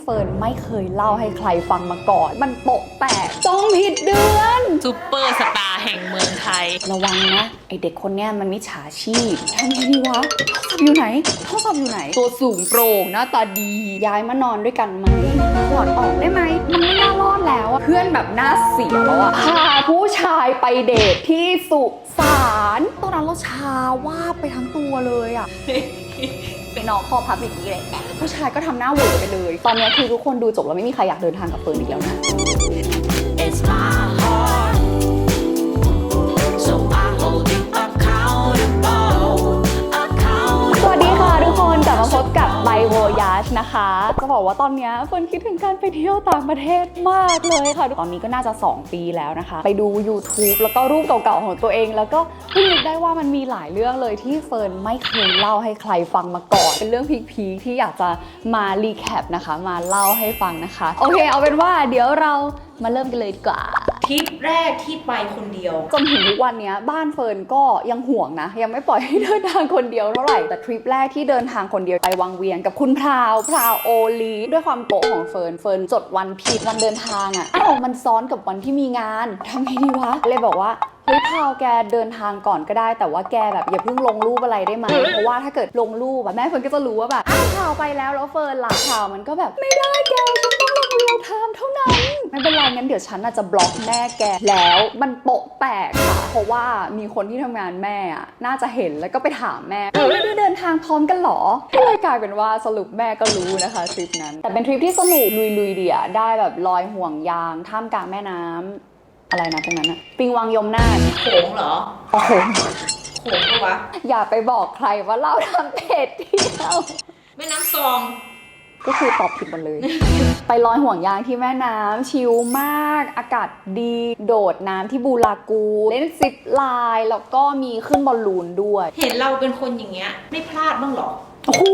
เฟิร์นไม่เคยเล่าให้ใครฟังมาก่อนมันโปะแตกจองผิดเดือนซุปเปอร์สตาร์แห่งเมืองไทยระวังนะไอเด็กคนเนี้ยมันมิจฉาชีพทำไงดีวะโทรศัพท์อยู่ไหนโทรศัพท์อยู่ไหนตัวสูงโปร่งหน้าตาดีย้ายมานอนด้วยกันไหมถอดออกได้ไหมมันไม่น่ารอดแล้วอะเพื่อนแบบหน้าเสียแล้วอะพาผู้ชายไปเดทที่สุสานตอนนั้นเราชาว่าไปทั้งตัวเลยอะ ไปนอนคอพับอย่างนี้เลยผู้ชายก็ทำหน้าเหวอไปเลยตอนนี้คือทุกคนดูจบแล้วไม่มีใครอยากเดินทางกับเฟิร์นอีกแล้วนะ It's my heart, so I hold you accountable. สวัสดีค่ะทุกคนกลับมาพบกับไบโวยาชนะคะจะบอกว่าตอนนี้เฟิร์นคิดถึงการไปเที่ยวต่างประเทศมากเลยค่ะตอนนี้ก็น่าจะ2 ปีแล้วนะคะไปดู YouTube แล้วก็รูปเก่าๆของตัวเองแล้วก็เพิ่งนึกได้ว่ามันมีหลายเรื่องเลยที่เฟิร์นไม่เคยเล่าให้ใครฟังมาก่อนเป็นเรื่องพีคๆที่อยากจะมารีแคปนะคะมาเล่าให้ฟังนะคะโอเคเอาเป็นว่าเดี๋ยวเรามาเริ่มกันเลยดีกว่าทริปแรกที่ไปคนเดียวจนถึงทุกวันนี้บ้านเฟิร์นก็ยังห่วงนะยังไม่ปล่อยให้เดินทางคนเดียวเท่าไหร่แต่ทริปแรกที่เดินทางคนเดียวไปวังเวียงกับคุณพราวโอลีด้วยความโกะของเฟิร์นจดวันผิดวันเดินทางอ้าวมันซ้อนกับวันที่มีงานทำไงดีวะเลยบอกว่าเฮ้ยพราวแกเดินทางก่อนก็ได้แต่ว่าแกแบบอย่าเพิ่งลงรูปอะไรได้ไหมเพราะว่าถ้าเกิดลงรูปแบบแม่เฟิร์นก็จะรู้ว่าแบบอ้าวพราวไปแล้วเฟิร์นล่ะพราวมันก็แบบไม่ได้แกฉันต้องลงเรียลไทม์เท่านั้นไม่เป็นไรงั้นเดี๋ยวฉันอาจจะบล็อกแม่แกแล้วมันโปะแตกค่ะเพราะว่ามีคนที่ทำงานแม่อะน่าจะเห็นแล้วก็ไปถามแม่ไม่ได้เดินทางพร้อมกันหรอก็เลยกลายเป็นว่าสรุปแม่ก็รู้นะคะทริปนั้นแต่เป็นทริปที่สนุกลุยๆเดียได้แบบลอยห่วงยางท่ามกลางแม่น้ำอะไรนะตรงนั้นอะปิงวังยมนาถ โขงเหรอ โอ้โห โขงปะวะ อย่าไปบอกใครว่าเล่าทางเพจเที่ยว แม่น้ำซอง ก็คือตอบผิดหมดเลย ไปลอยห่วงยางที่แม่น้ำชิลมากอากาศดีโดดน้ำที่บูรากูเล่นซิปไลน์แล้วก็มีขึ้นบอลลูนด้วย เห็นเราเป็นคนอย่างเงี้ยไม่พลาดบ้างหรอ โอ้โห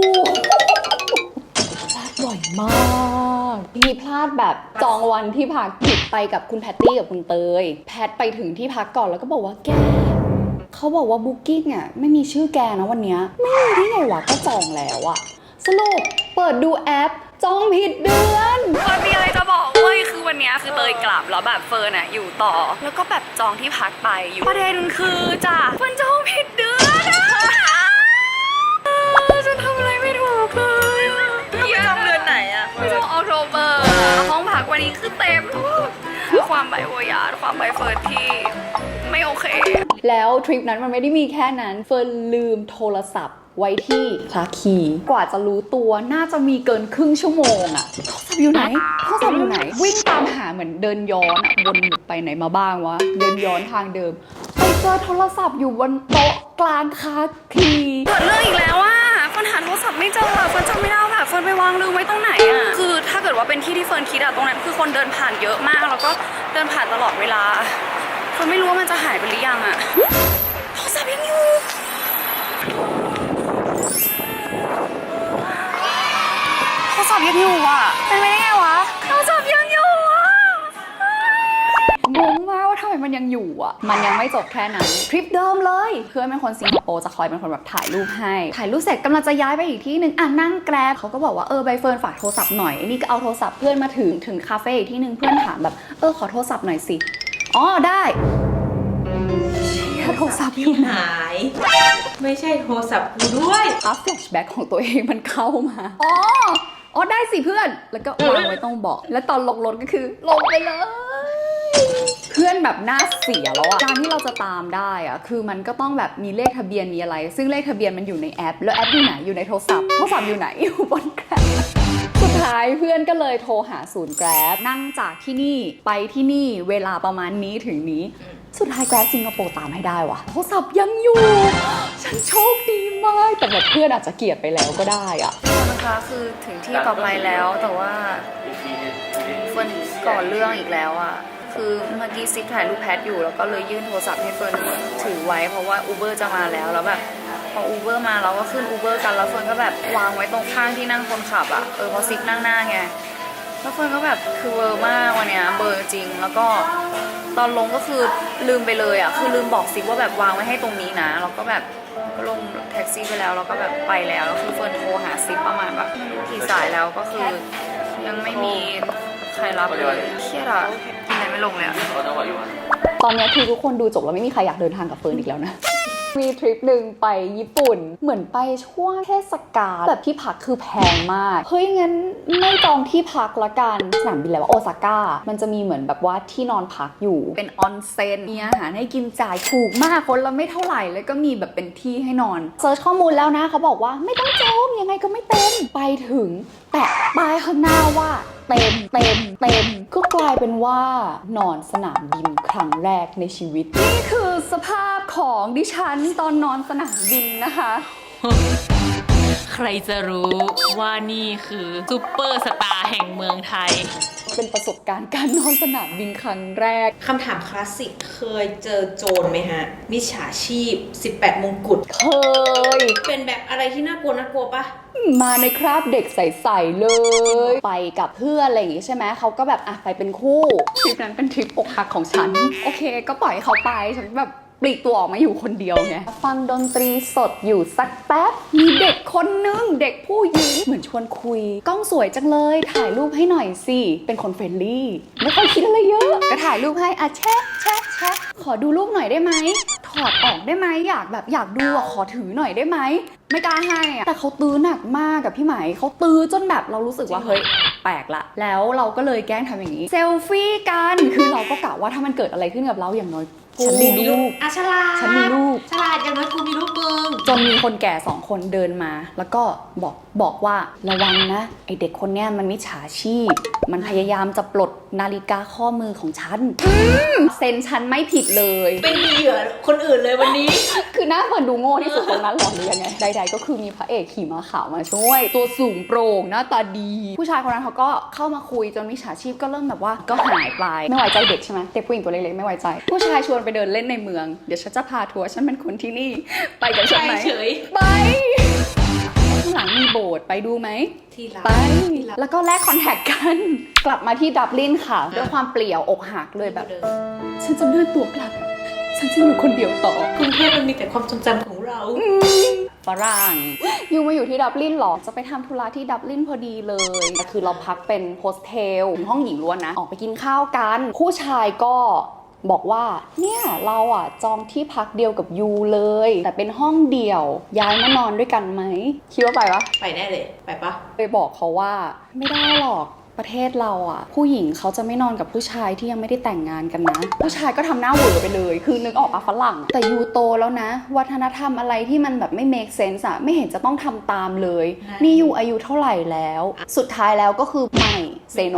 พลาดบ่อยมากมีพลาดแบบจองวันที่พักผิดไปกับคุณแพตตี้กับคุณเตยแพทไปถึงที่พักก่อนแล้วก็บอกว่าแกเขาบอกว่าบุ๊กิ้งอ่ะไม่มีชื่อแกนะวันเนี้ยไม่มีได้ไงวะก็จองแล้วอะสรุปเปิดดูแอปจองผิดเดือนเฟิร์นมีอะไรจะบอกเว้ยคือวันนี้คือเตยกลับแล้วแบบเฟิร์นอะอยู่ต่อแล้วก็แบบจองที่พักไปอยู่ประเด็นคือจ้ะเฟิร์นจองผิดเดือนอะฉันทำอะไรไม่ถูกเลยไปจองเดือนไหนอะไปจองออกโทเบอร์ห้องพักวันนี้คือเต็มคือความไบโวยาความไบเฟิร์นที่ไม่โอเคแล้วทริปนั้นมันไม่ได้มีแค่นั้นเฟิร์นลืมโทรศัพท์ไว้ที่คลาคีกว่าจะรู้ตัวน่าจะมีเกินครึ่งชั่วโมงอะโทรศัพท์อยู่ไหนโทรศัพท์อยู่ไหนวิ่งตามหาเหมือนเดินย้อนอะวนไปไหนมาบ้างวะเดินย้อนทางเดิมไปเจอโทรศัพท์อยู่บนโต๊ะกลางคลาคีเกิดเรื่องอีกแล้วอะเฟิร์นหาโทรศัพท์ไม่เจอเฟิร์นจำไม่ได้แบบเฟิร์นไปวางลืมไว้ตรงไหนอะคือถ้าเกิดว่าเป็นที่ที่เฟิร์นคิดอะตรงนั้นคือคนเดินผ่านเยอะมากแล้วก็เดินผ่านตลอดเวลาเฟิร์นไม่รู้ว่ามันจะหายไปหรือยังอะโทรศัพท์ยังอยู่โทรศัพท์ยังอยู่อ่ะเป็นไปได้ไงวะโทรศัพท์ยังอยู่อ่ะงงมากว่าทำไมมันยังอยู่อ่ะมันยังไม่จบแค่นั้นทริปเดิมเลยเพื่อนเป็นคนสิงคโปร์จะคอยเป็นคนแบบถ่ายรูปให้ถ่ายรูปเสร็จกำลังจะย้ายไปอีกที่หนึ่งนั่งแกร็บเขาก็บอกว่าใบเฟิร์นฝากโทรศัพท์หน่อยนี่ก็เอาโทรศัพท์เพื่อนมาถึงคาเฟ่อีกที่หนึ่งเพื่อนถามแบบขอโทรศัพท์หน่อยสิอ๋อได้โทรศัพท์อยู่ไหน หาย ไม่ใช่โทรศัพท์กูด้วย แฟลชแบ็กของตัวเองมันเข้ามาอ๋อได้สิเพื่อนแล้วก็วางไว้ต้องบอกแล้วตอนลงรถก็คือลงไปเลยเพื่อนแบบหน้าเสียแล้วอะการที่เราจะตามได้อะคือมันก็ต้องแบบมีเลขทะเบียนมีอะไรซึ่งเลขทะเบียนมันอยู่ในแอปแล้วแอปอยู่ไหนอยู่ในโทรศัพท์อยู่ไหนอยู่บนแกร็บสุดท้ายเพื่อนก็เลยโทรหาศูนย์แกร็บนั่งจากที่นี่ไปที่นี่เวลาประมาณนี้ถึงนี้สุดท้ายแกร็บสิงคโปร์ตามให้ได้วะโทรศัพท์ยังอยู่ฉันโชคดีมากแต่แบบเพื่อนอาจจะเกลียดไปแล้วก็ได้อะนะคะคือถึงที่ต่อไปแล้วแต่ว่าเฟิร์นก่อเรื่องอีกแล้วอะคือเมื่อกี้ซิปถ่ายรูปแพทอยู่แล้วก็เลยยื่นโทรศัพท์ให้เฟิร์นถือไว้เพราะว่าอูเบอร์จะมาแล้วแบบพออูเบอร์มาเราก็ขึ้นอูเบอร์กันแล้วเฟิร์นก็แบบวางไว้ตรงข้างที่นั่งคนขับอะเพราะซิปนั่งหน้าไงแล้วเฟิร์นก็แบบคือเวอร์มากวันเนี้ยเบอร์จริงแล้วก็ตอนลงก็คือลืมไปเลยอะคือลืมบอกซิปว่าแบบวางไว้ให้ตรงนี้นะแล้วก็แบบก็ลงแท็กซี่ไปแล้วแล้วก็แบบไปแล้วคือเฟิร์นโทรหาซิปประมาณแบบกี่สายแล้วก็คือ ยังไม่มีใครรับเลยเครียดอะกินอะไรไม่ลงเลยอะตอนนี้คือทุกคนดูจบแล้วไม่มีใครอยากเดินทางกับเฟิร์นอีกแล้วนะ มีทริปหนึ่งไปญี่ปุ่นเหมือนไปช่วงเทศกาลแบบที่พักคือแพงมากเฮ้ยงั้นไม่จองที่พักละกันสนามบินอะไรวะโอซาก้ามันจะมีเหมือนแบบว่าที่นอนพักอยู่เป็นออนเซ็นมีอาหารให้กินจ่ายถูกมากคนละไม่เท่าไหร่แล้วก็มีแบบเป็นที่ให้นอนเซิร์ชข้อมูลแล้วนะเขาบอกว่าไม่ต้องจองยังไงก็ไม่เต็มไปถึงแปะป้ายข้างหน้าว่าเต็มก็กลายเป็นว่านอนสนามบินครั้งแรกในชีวิตนี่คือสภาพของดิฉันตอนนอนสนามบินนะคะ ใครจะรู้ว่านี่คือซุปเปอร์สตาร์แห่งเมืองไทย เป็นประสบการณ์การนอนสนามบินครั้งแรก คำถามคลาสสิกเคยเจอโจรไหมฮะ มิจฉาชีพ 18 มงกุฎ เคย เป็นแบบอะไรที่น่ากลัวปะ มาในคราบเด็กใสๆเลย ไปกับเพื่อนอะไรอย่างงี้ใช่ไหมเขาก็แบบอ่ะไปเป็นคู่ทริปนั้นเป็นทริปอกหักของฉัน โอเคก็ปล่อยให้เขาไปฉันแบบปลีกตัวออกมาอยู่คนเดียวไงฟังดนตรีสดอยู่สักแป๊บมีเด็กคนนึงเด็กผู้หญิงเหมือนชวนคุยกล้องสวยจังเลยถ่ายรูปให้หน่อยสิเป็นคนเฟรนลี่ไม่ค่อยคิดอะไรเยอะก็ถ่ายรูปให้อ่ะแชะขอดูรูปหน่อยได้ไหมถอดออกได้ไหมอยากดูอ่ะขอถือหน่อยได้ไหมไม่กล้าให้อ่ะแต่เขาตื้อหนักมากกับพี่ไหมเขาตื้อจนแบบเรารู้สึกว่าเฮ้ยแปลกละแล้วเราก็เลยแกล้งทำอย่างนี้เซลฟี่กันคือเราก็กะว่าถ้ามันเกิดอะไรขึ้นกับเราอย่างน้อยฉันมีลูก อ่ะฉลาด ฉันมีลูก ฉลาดอย่างน้อยกูมีลูกมึง จนมีคนแก่2 คนเดินมา แล้วก็บอกว่าระวังนะไอเด็กคนเนี้ยมันมิจฉาชีพ มันพยายามจะปลดนาฬิกาข้อมือของฉันเซ็นฉันไม่ผิดเลย เป็นเหยื่อคนอื่นเลยวันนี้ คือหน้าเฟิร์นดูโง่ที่สุดตรงนั้นหรอหรือยังไงใดๆก็คือมีพระเอกขี่ม้าขาวมาช่วย ตัวสูงโปร่งหน้าตาดี ผู้ชายคนนั้นเขาก็เข้ามาคุยจนมิจฉาชีพก็เริ่มแบบว่าก็หายไปไม่ไว้ใจเด็กใช่ไหมเด็กผู้หญิงตัวเล็กๆไม่ไว้ใจ ผู้ชายชวนไปเดินเล่นในเมืองเดี๋ยวฉันจะพาทัวร์ฉันเป็นคนที่นี่ไปกับฉันไหม ไปเฉย ไปข้างหลังมีโบสถ์ไปดูไหม ที่รัก ไป แล้วก็แลกคอนแทคกัน กลับมาที่ดับลินค่ะด้วยความเปลี่ยวอกหักเลยแบบ ฉันจะเลื่อนตัวกลับ ฉันจะอยู่คนเดียวต่อ กรุงเทพมันมีแต่ความทรงจำของเรา ฝรั่งยูมาอยู่ที่ดับลินหรอ จะไปทำธุระที่ดับลินพอดีเลยแต่คือเราพักเป็นโฮสเทลห้องหญิงล้วนนะ ออกไปกินข้าวกัน ผู้ชายก็บอกว่าเนี่ยเราอ่ะจองที่พักเดียวกับยูเลย แต่เป็นห้องเดี่ยวย้ายมานอนด้วยกันไหมคิดว่าไปปะ ไปแน่เลย ไปปะ ไปบอกเขาว่าไม่ได้หรอกประเทศเราอ่ะผู้หญิงเขาจะไม่นอนกับผู้ชายที่ยังไม่ได้แต่งงานกันนะผู้ชายก็ทำหน้าเหวอไปเลยคือนึกออกปะฝรั่งอะแต่ยูโตแล้วนะวัฒนธรรมอะไรที่มันแบบไม่ make sense อ่ะไม่เห็นจะต้องทำตามเลยนี่ยูอายุเท่าไหร่แล้วสุดท้ายแล้วก็คือไม่เซโน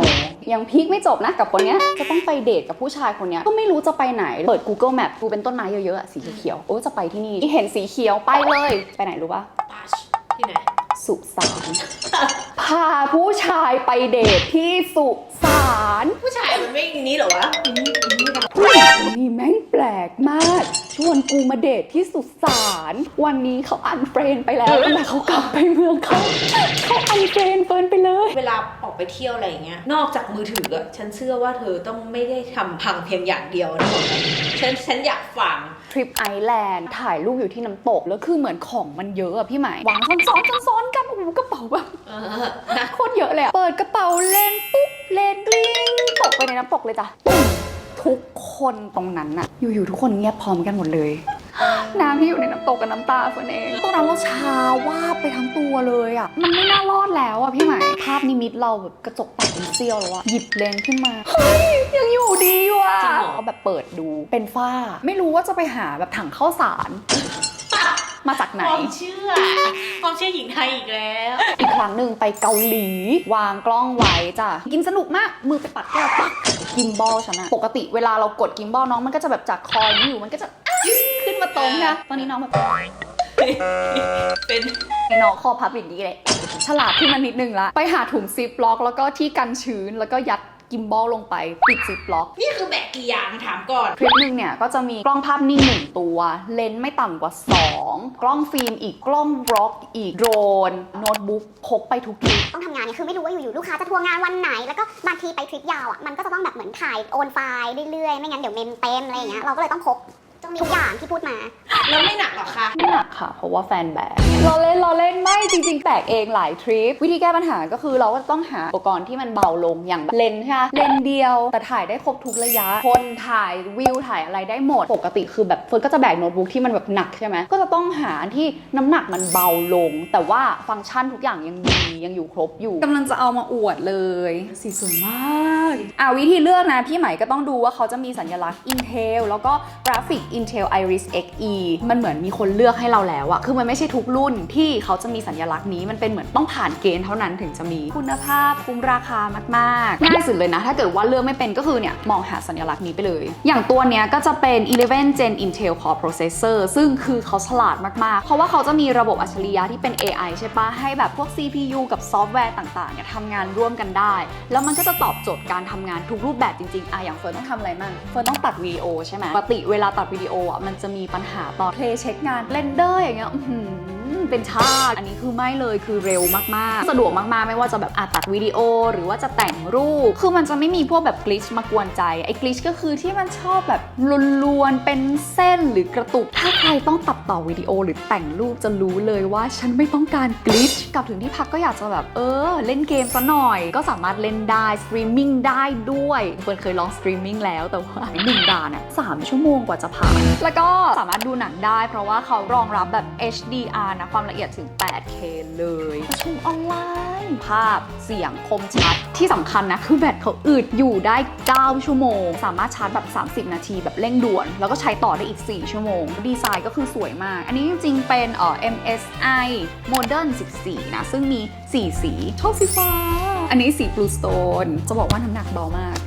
ยังพีคไม่จบนะกับคนเนี้ยจะต้องไปเดทกับผู้ชายคนเนี้ยก็ไม่รู้จะไปไหนเปิด Google Map ดูเป็นต้นไม้เยอะๆอะสีเขียวๆโอ้จะไปที่นี่เห็นสีเขียวไปเลยไปไหนรู้ปะ ตาชที่ไหน สุสานพาผู้ชายไปเดทที่สุสาน ผู้ชายมันไม่อย่างนี้เหรอวะ ผู้หญิงคนนี้แม่งแปลกมาก ชวนกูมาเดทที่สุสานวันนี้เขาอันเฟรนไปแล้วตั้งแต่เขากลับไปเมืองเขาอันเฟรนเฟิร์นไปเลย เวลาออกไปเที่ยวอะไรอย่างเงี้ย นอกจากมือถืออะฉันเชื่อว่าเธอต้องไม่ได้ทำพังเพียงอย่างเดียวนะฉันอยากฟัง ทริปไอแลนด์ถ่ายรูปอยู่ที่น้ำตกแล้วคือเหมือนของมันเยอะอะพี่หมายวางซ้อนกันโอ้โหกระเป๋าแบบ นะ โคตรเยอะเลยอะเปิดกระเป๋าเล่นปุ๊บเล่นกลิ้งตกไปในน้ำตกเลยจ้ะปุ้มทุกคนตรงนั้นอะอยู่ๆทุกคนเงียบพร้อมกันหมดเลย น้ำที่อยู่ในน้ำตกกับน้ำตาเฟิร์นเองตอนนั้นเราชาวาบไปทั้งตัวเลยอะมันไม่น่ารอดแล้วอะพี่หมายภาพนิมิตเราแบบกระจกแตกเป็นเสี้ยวแล้วอะหยิบเลนส์ขึ้นมาเฮ้ยยังอยู่ดีอยู่อะ จริงเหรอ ก็แบบเปิดดูเป็นฝ้าไม่รู้ว่าจะไปหาแบบถังข้าวสารมาจากไหน ความเชื่อหญิงไทยอีกแล้ว อีกครั้งหนึ่งไปเกาหลี วางกล้องไว้จ้ะกินสนุกมากมือไปปัดแก้วปักกิมบอลฉันอะปกติเวลาเรากดกิมบอลน้องมันก็จะแบบจากคออย่างนี้อยู่มันก็จะขึ้นมาตรงนะตอนนี้น้องแบบ เป็น ไอ้น้องคอพับอย่างนี้เลยฉลาดขึ้นมานิดนึงละไปหาถุงซิปล็อกแล้วก็ที่กันชื้นแล้วก็ยัดกิมบอลลงไปปิดซิปล็อก นี่คือแบกกี่อย่างถามก่อน คลิปหนึ่งเนี่ยก็จะมีกล้องภาพนิ่ง1ตัวเลนส์ไม่ต่ำกว่า2กล้องฟิล์มอีกกล้องบล็อกอีกโดรนโน้ตบุ๊กพกไปทุกทริป ต้องทำงานเนี่ยคือไม่รู้ว่าอยู่ๆลูกค้าจะทัวร์งานวันไหน แล้วก็บางทีไปทริปยาวอ่ะมันก็จะต้องแบบเหมือนถ่ายโอนไฟล์เรื่อยๆ ไม่งั้นเดี๋ยวเมมเต็มอะไรอย่างเงี้ยเราก็เลยต้องพกทุกอย่างที่พูดมา แล้วไม่หนักหรอคะ ไม่หนักค่ะเพราะว่าแฟนแบกเราเล่นไม่จริงๆแบกเองหลายทริปวิธีแก้ปัญหาก็คือเราก็ต้องหาอุปกรณ์ที่มันเบาลงอย่างแบบเลนส์ใช่ไหมเลนส์เดียวแต่ถ่ายได้ครบทุกระยะคนถ่ายวิวถ่ายอะไรได้หมดปกติคือแบบเฟิร์นก็จะแบกโน้ตบุ๊กที่มันแบบหนักใช่ไหมก็จะต้องหาอันที่น้ำหนักมันเบาลงแต่ว่าฟังก์ชันทุกอย่างยังดียังอยู่ครบอยู่กำลังจะเอามาอวดเลยสีสวยมากวิธีเลือกนะพี่ใหม่ก็ต้องดูว่าเขาจะมีสัญลักษณ์ Intel แล้วก็กราฟิก Intel Iris Xe มันเหมือนมีคนเลือกให้เราแล้วอะคือมันไม่ใช่ทุกรุ่นที่เขาจะมีสัญลักษณ์นี้มันเป็นเหมือนต้องผ่านเกณฑ์เท่านั้นถึงจะมีคุณภาพคุ้มราคามากๆง่ายสุดเลยนะถ้าเกิดว่าเลือกไม่เป็นก็คือเนี่ยมองหาสัญลักษณ์นี้ไปเลยอย่างตัวเนี้ยก็จะเป็น 11 Gen Intel Core Processor ซึ่งคือเขาฉลาดมากๆเพราะว่าเขาจะมีระบบอัจฉริยะที่เป็น AI ใช่ปะให้แบบพวก CPU กับซอฟต์แวร์ต่างๆเนี่ยทำงานร่วมกันได้แล้วมันก็จะตอบโจทย์การทำงานทุกรูปแบบจริงๆอย่างเฟิร์นต้องทำอะไรมั่งเฟิร์นต้องตัดวิดีโอใช่ไหมปกติเวลาตัดวิดีโอมันจะมีปัญหาตอนเพลย์เช็คงานเรนเดอร์อย่างเงี้ยเป็นชาติอันนี้คือไม่เลยคือเร็วมากๆสะดวกมากๆไม่ว่าจะแบบตัดวิดีโอหรือว่าจะแต่งรูปคือมันจะไม่มีพวกแบบกลิชมากวนใจไอ้กลิชก็คือที่มันชอบแบบลวนๆเป็นเส้นหรือกระตุกถ้าใครต้องตัดต่อวิดีโอหรือแต่งรูปจะรู้เลยว่าฉันไม่ต้องการกลิชกลับถึงที่พักก็อยากจะแบบเล่นเกมซะหน่อยก็สามารถเล่นได้สตรีมมิ่งได้ด้วยเฟิร์นเคยลองสตรีมมิ่งแล้วแต่ว่า1 ด่าน3 ชั่วโมงกว่าจะผ่านแล้วก็สามารถดูหนังได้เพราะว่าเขารองรับแบบ HDR นะความละเอียดถึง 8K เลยประชุมออนไลน์ภาพเสียงคมชัดที่สำคัญนะคือแบตเขาอึดอยู่ได้9 ชั่วโมงสามารถชาร์จแบบ30 นาทีแบบเร่งด่วนแล้วก็ใช้ต่อได้อีก4 ชั่วโมงดีไซน์ก็คือสวยมากอันนี้จริงๆเป็นMSI Modern 14นะซึ่งมี4 สีชอบสีฟ้าอันนี้สี Blue Stone จะบอกว่าน้ำหนักเบามาก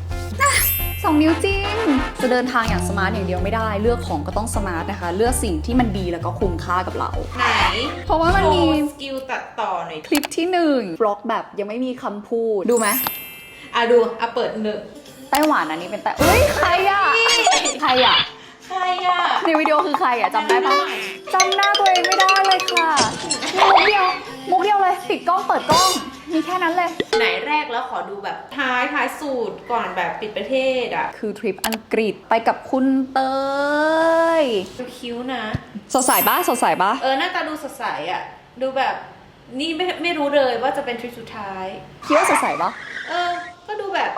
2 นิ้วจริงจะเดินทางอย่างสมาร์ทอย่างเดียวไม่ได้เลือกของก็ต้องสมาร์ทนะคะเลือกสิ่งที่มันดีแล้วก็คุ้มค่ากับเรา ไหน เพราะว่ามันมี สกิลตัดต่อหน่อย คลิปที่1บล็อกแบบยังไม่มีคำพูดดูไหม ดูเปิดหนึ่ง ไต้หวันอันนี้เป็นเอ้ยใครอะใครอะ ใครอ่ะ ในวิดีโอคือใครอะจำได้ปะจำหน้าตัวเองไม่ได้เลยค่ะมุกเดียวเลยปิดกล้องเปิดกล้องมีแค่นั้นเลย ไหนแรกแล้วขอดูแบบท้ายสูตรก่อนแบบปิดประเทศอ่ะ คือทริปอังกฤษไปกับคุณเตย ดูคิ้วนะ สดใสปะสดใสปะ หน้าตาดูสดใสอ่ะดูแบบนี่ไม่รู้เลยว่าจะเป็นทริปสุดท้าย คิดว่าสดใสปะ ก็ดูแบบ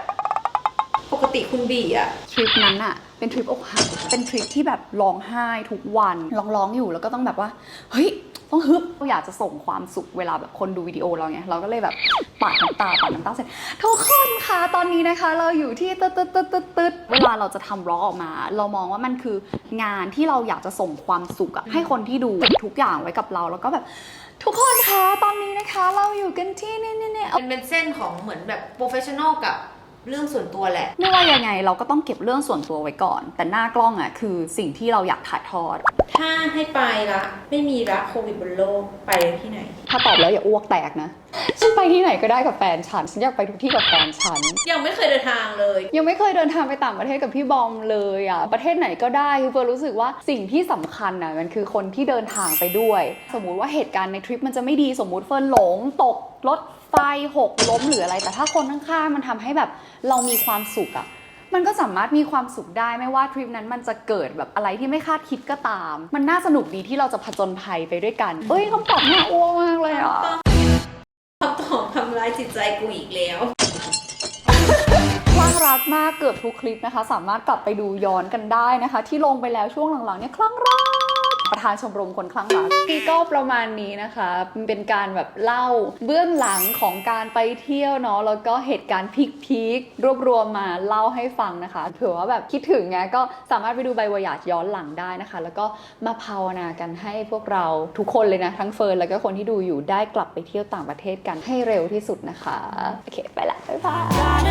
ปกติคุณบีอ่ะ ทริปนั้นอะเป็นทริปอกหักเป็นทริปที่แบบร้องไห้ทุกวันร้องอยู่แล้วก็ต้องแบบว่าเฮ้ยต้องฮึบเราอยากจะส่งความสุขเวลาแบบคนดูวิดีโอเราไงเราก็เลยแบบปาดน้ำตาเสร็จทุกคนคะตอนนี้นะคะเราอยู่ที่ตึ๊ดเวลาเราจะทำร้องออกมา เรามองว่ามันคืองานที่เราอยากจะส่งความสุขอะให้คนที่ดูทุกอย่างไว้กับเราแล้วก็แบบทุกคนคะตอนนี้นะคะเราอยู่กันที่นี่เป็นเส้นของเหมือนแบบโปรเฟชชั่นอลกับเรื่องส่วนตัวแหละ ไม่ว่ายังไงเราก็ต้องเก็บเรื่องส่วนตัวไว้ก่อนแต่หน้ากล้องอะคือสิ่งที่เราอยากถ่ายทอด ถ้าให้ไปละไม่มีละโควิดบนโลกไปที่ไหน ถ้าตอบแล้วอย่าอ้วกแตกนะฉันไปที่ไหนก็ได้กับแฟนฉันอยากไปทุกที่กับแฟนฉัน ยังไม่เคยเดินทางเลย ยังไม่เคยเดินทางไปต่างประเทศกับพี่บอมเลยอ่ะประเทศไหนก็ได้คือเฟิร์นรู้สึกว่าสิ่งที่สำคัญอ่ะมันคือคนที่เดินทางไปด้วย สมมุติว่าเหตุการณ์ในทริปมันจะไม่ดีสมมุติเฟิร์นหลงตกรถไฟหกล้มหรืออะไรแต่ถ้าคนข้างๆมันทำให้แบบเรามีความสุขอ่ะมันก็สามารถมีความสุขได้ไม่ว่าทริปนั้นมันจะเกิดแบบอะไรที่ไม่คาดคิดก็ตามมันน่าสนุกดีที่เราจะผจญภัยไปด้วยกันเอ้ยคำตอบน่าอ้วกมากเลยอ่ะ คำตอบทำร้ายจิตใจกูอีกแล้ว คลั่งรักมากเกือบทุกคลิปนะคะสามารถกลับไปดูย้อนกันได้นะคะที่ลงไปแล้วช่วงหลังๆเนี่ยคลั่งรักประธานชมรมคนคลั่งรักที่ก็ประมาณนี้นะคะเป็นการแบบเล่าเบื้องหลังของการไปเที่ยวเนาะแล้วก็เหตุการณ์พีคๆรวบรวมมาเล่าให้ฟังนะคะเผื่อว่าแบบคิดถึงไงก็สามารถไปดูใบวายาดย้อนหลังได้นะคะแล้วก็มาภาวนากันให้พวกเราทุกคนเลยนะทั้งเฟิร์นแล้วก็คนที่ดูอยู่ได้กลับไปเที่ยวต่างประเทศกันให้เร็วที่สุดนะคะโอเคไปละบ๊ายบาย